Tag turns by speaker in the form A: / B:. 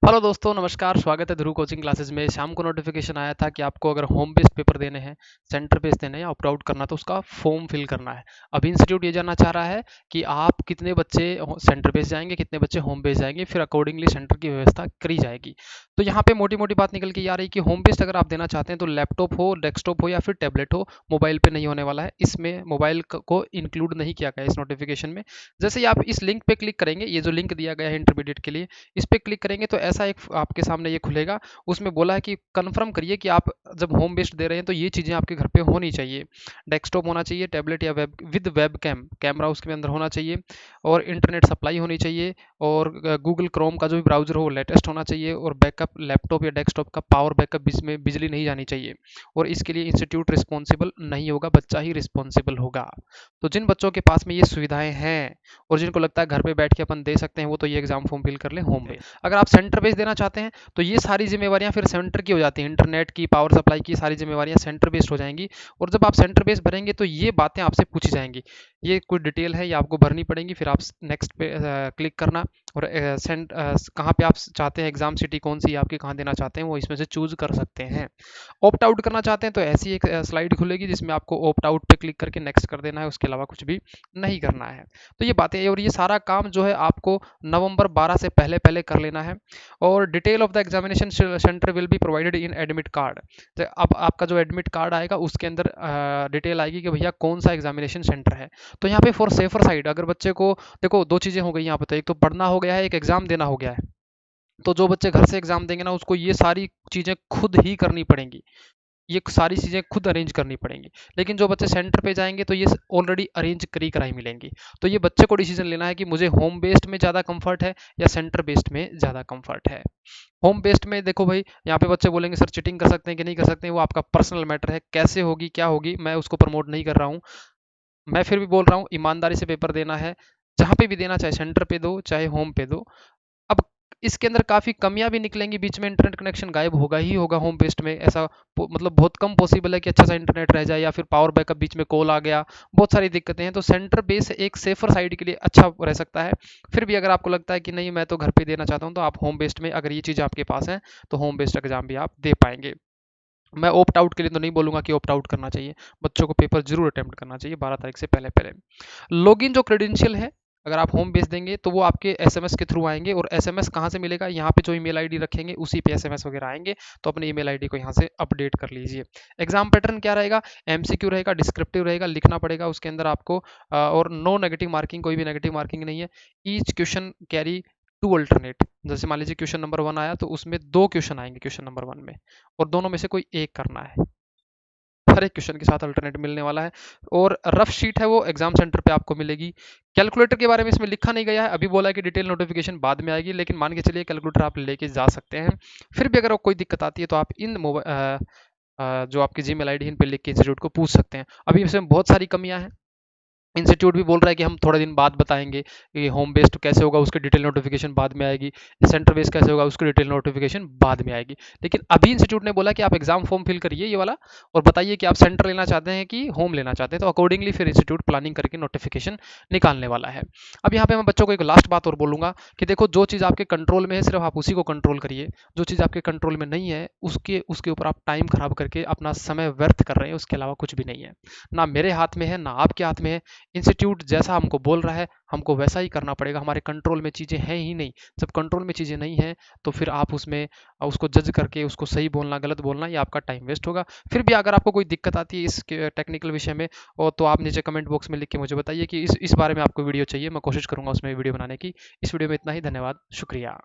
A: Hello दोस्तों, नमस्कार। स्वागत है ध्रुव कोचिंग क्लासेस में। शाम को नोटिफिकेशन आया था कि आपको अगर होम बेस्ड पेपर देने हैं, सेंटर बेस्ड देने हैं या ऑप्ट आउट करना, तो उसका फॉर्म फिल करना है। अभी इंस्टीट्यूट ये जानना चाह रहा है कि आप कितने बच्चे सेंटर बेस्ड जाएंगे, कितने बच्चे होम बेस्ड जाएंगे, फिर अकॉर्डिंगली सेंटर की व्यवस्था करी जाएगी। तो यहाँ पे मोटी मोटी बात निकल के ये आ रही है कि होम बेस्ड अगर आप देना चाहते हैं तो लैपटॉप हो, डेस्कटॉप हो या फिर टैबलेट हो, मोबाइल पे नहीं होने वाला है। इसमें मोबाइल को इंक्लूड नहीं किया गया इस नोटिफिकेशन में। जैसे ही आप इस लिंक पे क्लिक करेंगे, ये जो लिंक दिया गया है इंटरमीडिएट के लिए, इस पे क्लिक करेंगे तो ऐसा एक आपके सामने ये खुलेगा। उसमें बोला है कि कंफर्म करिए कि आप जब होम बेस्ड दे रहे हैं तो ये चीज़ें आपके घर पे होनी चाहिए। डेस्कटॉप होना चाहिए, टैबलेट या वेब विद वेब कैमरा उसके अंदर होना चाहिए, और इंटरनेट सप्लाई होनी चाहिए, और गूगल क्रोम का जो भी ब्राउजर हो वो लेटेस्ट होना चाहिए, और बैकअप लैपटॉप या डेस्कटॉप का पावर बैकअप में बिजली नहीं जानी चाहिए। और इसके लिए इंस्टीट्यूट रिस्पॉन्सिबल नहीं होगा, बच्चा ही रिस्पॉन्सिबल होगा। तो जिन बच्चों के पास में ये सुविधाएं हैं और जिनको लगता है घर पे बैठ के अपन दे सकते हैं, वो तो ये एग्जाम फॉर्म फिल कर ले होम बेस्ड। अगर आप सेंटर बेस्ड देना चाहते हैं तो ये सारी जिम्मेवारियां फिर सेंटर की हो जाती हैं। इंटरनेट की, पावर सप्लाई की सारी जिम्मेवारियां सेंटर बेस्ड हो जाएंगी। और जब आप सेंटर बेस्ड भरेंगे तो ये बातें आपसे पूछी जाएंगी। ये कुछ डिटेल है, ये आपको भरनी पड़ेंगी। फिर आप नेक्स्ट पे क्लिक करना, और सेंट कहाँ पे आप चाहते हैं, एग्जाम सिटी कौन सी आपकी कहाँ देना चाहते हैं, वो इसमें से चूज कर सकते हैं। ऑप्ट आउट करना चाहते हैं तो ऐसी एक स्लाइड खुलेगी जिसमें आपको ऑप्ट आउट पे क्लिक करके नेक्स्ट कर देना है, उसके अलावा कुछ भी नहीं करना है। तो ये बातें, और ये सारा काम जो है आपको नवंबर 12 से पहले पहले कर लेना है। और detail of the examination centre will be provided in admit card. तो अब आपका जो एडमिट कार्ड आएगा उसके अंदर डिटेल आएगी कि भैया कौन सा एग्जामिनेशन सेंटर है। तो यहाँ पे फॉर सेफर साइड, अगर बच्चे को, देखो दो चीज़ें हो गई यहाँ पे, तो एक तो पढ़ना हो गया है, एक एग्जाम देना हो गया है। तो जो बच्चे घर से एग्जाम देंगे ना, उसको ये सारी चीज़ें खुद ही करनी पड़ेंगी, ये सारी चीज़ें खुद अरेंज करनी पड़ेंगी। लेकिन जो बच्चे सेंटर पे जाएंगे तो ये ऑलरेडी अरेंज करी कराई मिलेंगी। तो ये बच्चे को डिसीजन लेना है कि मुझे होम बेस्ड में ज़्यादा कंफर्ट है या सेंटर बेस्ड में ज़्यादा कंफर्ट है। होम बेस्ड में देखो भाई, यहाँ पे बच्चे बोलेंगे सर चीटिंग कर सकते हैं कि नहीं कर सकते हैं, वो आपका पर्सनल मैटर है। कैसे होगी, क्या होगी, मैं उसको प्रमोट नहीं कर रहा हूँ। मैं फिर भी बोल रहा हूँ, ईमानदारी से पेपर देना है। जहाँ पे भी देना, चाहे सेंटर पे दो चाहे होम पे दो। अब इसके अंदर काफ़ी कमियां भी निकलेंगी, बीच में इंटरनेट कनेक्शन गायब होगा ही होगा होम बेस्ड में। ऐसा मतलब बहुत कम पॉसिबल है कि अच्छा सा इंटरनेट रह जाए, या फिर पावर बैकअप बीच में कॉल आ गया, बहुत सारी दिक्कतें हैं। तो सेंटर बेस एक सेफर साइड के लिए अच्छा रह सकता है। फिर भी अगर आपको लगता है कि नहीं मैं तो घर पे देना चाहता हूँ, तो आप होम बेस्ड में, अगर ये चीज़ आपके पास है तो होम बेस्ड एग्जाम भी आप दे पाएंगे। मैं ओप्ट आउट के लिए तो नहीं बोलूंगा कि ओप्ट आउट करना चाहिए। बच्चों को पेपर जरूर अटेम्प्ट करना चाहिए 12 तारीख से पहले पहले। लॉगिन जो क्रेडेंशियल है, अगर आप होम बेस देंगे तो वो आपके एसएमएस के थ्रू आएंगे। और एसएमएस कहाँ से मिलेगा, यहाँ पे जो ईमेल आईडी रखेंगे उसी पे एसएमएस वगैरह आएंगे। तो अपने ईमेल आईडी को यहाँ से अपडेट कर लीजिए। एग्जाम पैटर्न क्या रहेगा, एमसीक्यू रहेगा, डिस्क्रिप्टिव रहेगा, लिखना पड़ेगा उसके अंदर आपको। और नो नेगेटिव मार्किंग, कोई भी नेगेटिव मार्किंग नहीं है। Each question carry two alternate. जैसे मान लीजिए क्वेश्चन नंबर 1 आया तो उसमें 2 क्वेश्चन आएंगे क्वेश्चन नंबर 1 में, और दोनों में से कोई एक करना है। हर एक क्वेश्चन के साथ अल्टरनेट मिलने वाला है। और रफ शीट है वो एग्जाम सेंटर पे आपको मिलेगी। कैलकुलेटर के बारे में इसमें लिखा नहीं गया है, अभी बोला है कि डिटेल नोटिफिकेशन बाद में आएगी, लेकिन मान के चलिए कैलकुलेटर आप लेके जा सकते हैं। फिर भी अगर कोई दिक्कत आती है तो आप इन जो आपकी जीमेल आईडी इन पे लिख के इंस्टीट्यूट को पूछ सकते हैं। अभी इसमें बहुत सारी कमियां हैं। इंस्टीट्यूट भी बोल रहा है कि हम थोड़े दिन बाद बताएंगे कि होम बेस्ड कैसे होगा, उसकी डिटेल नोटिफिकेशन बाद में आएगी। सेंटर बेस्ड कैसे होगा, उसकी डिटेल नोटिफिकेशन बाद में आएगी। लेकिन अभी इंस्टीट्यूट ने बोला कि आप एग्जाम फॉर्म फिल करिए ये वाला, और बताइए कि आप सेंटर लेना चाहते हैं कि होम लेना चाहते हैं। तो अकॉर्डिंगली फिर इंस्टीट्यूट प्लानिंग करके नोटिफिकेशन निकालने वाला है। अब यहाँ पे मैं बच्चों को एक लास्ट बात और बोलूंगा कि देखो, जो चीज़ आपके कंट्रोल में है सिर्फ आप उसी को कंट्रोल करिए। जो चीज़ आपके कंट्रोल में नहीं है उसके उसके ऊपर आप टाइम खराब करके अपना समय व्यर्थ कर रहे हैं, उसके अलावा कुछ भी नहीं है। ना मेरे हाथ में है ना आपके हाथ में है। इंस्टीट्यूट जैसा हमको बोल रहा है हमको वैसा ही करना पड़ेगा। हमारे कंट्रोल में चीज़ें हैं ही नहीं। जब कंट्रोल में चीज़ें नहीं हैं तो फिर आप उसमें उसको जज करके उसको सही बोलना गलत बोलना, ये आपका टाइम वेस्ट होगा। फिर भी अगर आपको कोई दिक्कत आती है इस टेक्निकल विषय में, और तो आप नीचे कमेंट बॉक्स में लिख के मुझे बताइए कि इस बारे में आपको वीडियो चाहिए। मैं कोशिश करूंगा उसमें वीडियो बनाने की। इस वीडियो में इतना ही। धन्यवाद, शुक्रिया।